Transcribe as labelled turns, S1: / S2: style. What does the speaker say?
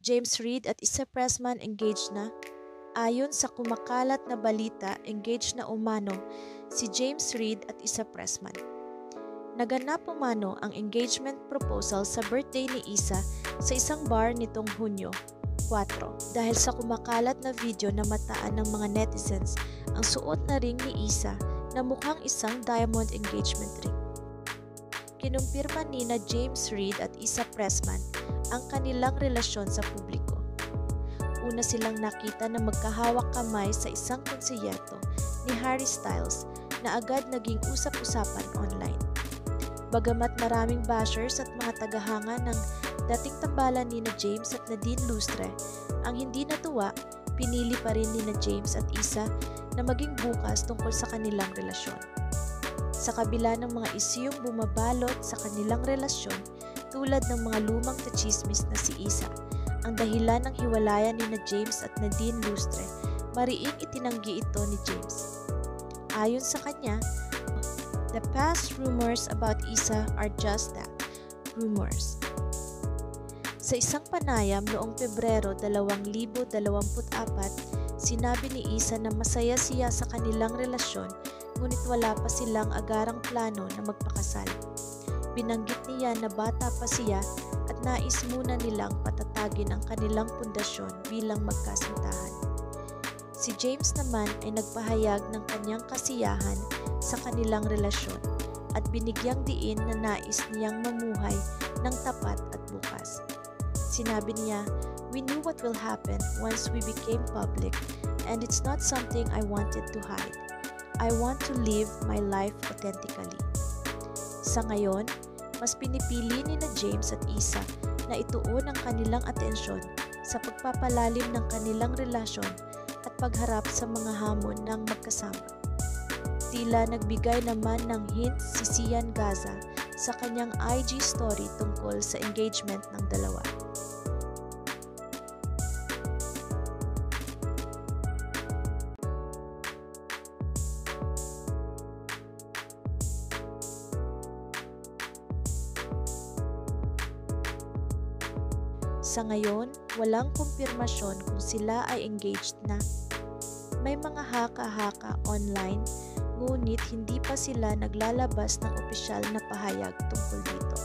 S1: James Reid at Issa Pressman engaged na? Ayon sa kumakalat na balita, engaged na umano si James Reid at Issa Pressman. Naganap umano ang engagement proposal sa birthday ni Issa sa isang bar nitong Hunyo 4 dahil sa kumakalat na video na mataan ng mga netizens ang suot na ring ni Issa na mukhang isang diamond engagement ring. Kinumpirma nina James Reid at Issa Pressman ang kanilang relasyon sa publiko. Una silang nakita na magkahawak kamay sa isang konseyerto ni Harry Styles na agad naging usap-usapan online. Bagamat maraming bashers at mga tagahanga ng dating tambalan ni James at Nadine Lustre ang hindi natuwa, pinili pa rin ni James at Issa na maging bukas tungkol sa kanilang relasyon. Sa kabila ng mga isyung bumabalot sa kanilang relasyon tulad ng mga lumang tachismis na si Issa, ang dahilan ng hiwalayan ni James at Nadine Lustre, mariing itinanggi ito ni James. Ayon sa kanya, the past rumors about Issa are just that, rumors. Sa isang panayam noong Pebrero 2024, sinabi ni Issa na masaya siya sa kanilang relasyon ngunit wala pa silang agarang plano na magpakasal. Binanggit niya na bata pa siya at nais muna nilang patatagin ang kanilang pundasyon bilang magkasintahan. Si James naman ay nagpahayag ng kanyang kasiyahan sa kanilang relasyon at binigyang diin na nais niyang mamuhay ng tapat at bukas. Sinabi niya, "We knew what will happen once we became public and it's not something I wanted to hide. I want to live my life authentically." Sa ngayon, mas pinipili ni James at Issa na ituon ang kanilang atensyon sa pagpapalalim ng kanilang relasyon at pagharap sa mga hamon ng magkasama. Tila nagbigay naman ng hint si Sian Gaza sa kanyang IG story tungkol sa engagement ng dalawa. Sa ngayon, walang kumpirmasyon kung sila ay engaged na. May mga haka-haka online, ngunit hindi pa sila naglalabas ng opisyal na pahayag tungkol dito.